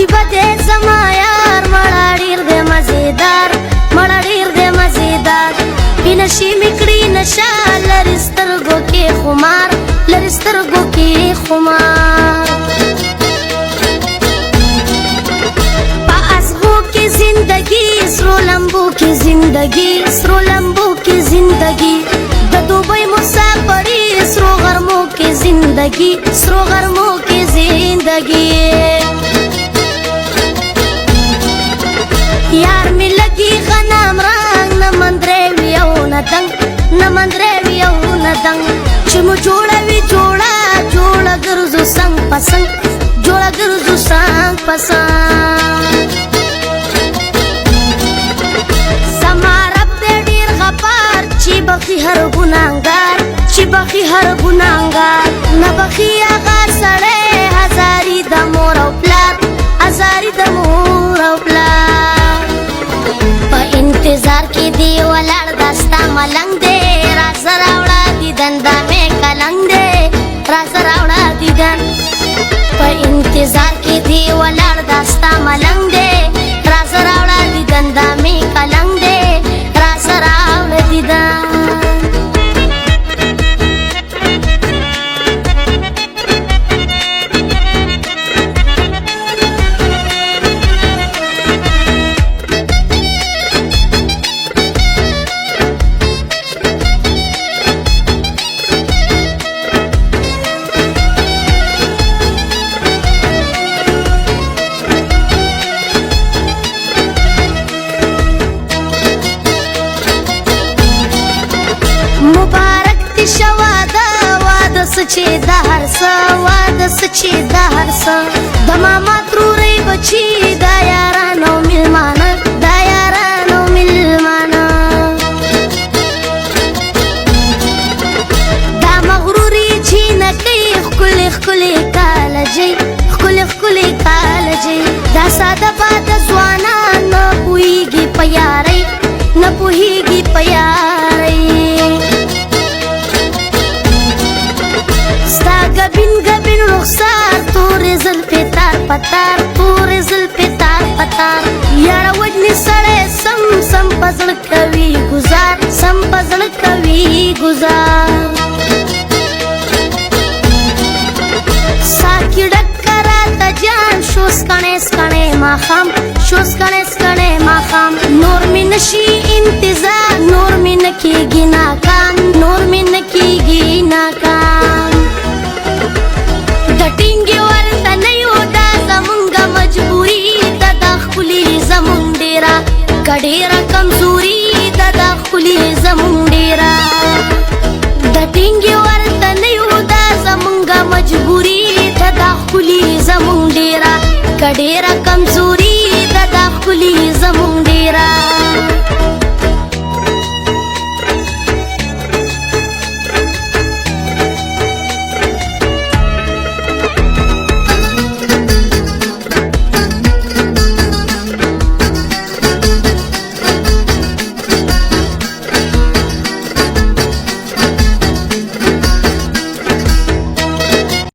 عجیب دې زما یار مړه ډېر دې مزیدار مړه ډېر دې مزیدار بنشي مکړي نشه لري سترګو کې خمار لري سترګو کې خمار په ازغو کې زندگی سرو لمبو کې زندگی سرو لمبو کې زندگی د دوبۍ مسافري سرو غرمو کې زندگی سرو غرمو کې زندگی یار می لگی غنام رنگ نمندره ویو ندنگ نمندره ویو ندنگ چه مو جوڑا وی جوڑا جوڑا گرزو سنگ پسنگ جوڑا گرزو سنگ پسنگ زما رب دے ډیر غفار چی بخی هر گناهگار چی بخی هر گناهگار نبخی آغا سڑے هزاری دا مور او پلار هزاری دا مور او پلار انتظار کی دی ولړ دستا ملنګ دے راز راوړه دیدن دا مې کلنګ دے راز راوړه دیدن په انتظار کی دی ولړ دستا ملنګ دے راز راوړه دیدن دا مې کلنګ دے راز راوړه دیدن سچې د هر څه واده سچې د هر څه د ماما ترورې بچي دا یارانو میلمانه دا یارانو میلمانه دا مغروري جینکۍ ښکلې ښکلې کالجۍ ښکلې ښکلې کالجۍ دا ساده باده ځوانان نه پوهېږي په یارۍ نه پوهېږي په یارۍ گبین گبین رخسار تورې زلفې تار پتار تورې زلفې تار پتار یاره وجنې سړی سم سم په زړه کوي ګزار سم په زړه کوي ګزار ساکي ډکه راته جان شوس کڼې سکڼې ماښام شوس کڼې سکڼې ماښام نور مې نشي انتظار نور مې نه کېږي ناکام نور مې نه کېږي ناکام ټینګې ورته نه یو دا زمونږ مجبوري ده دا ښکلي زمونږ ډېره که ډېره کمزوري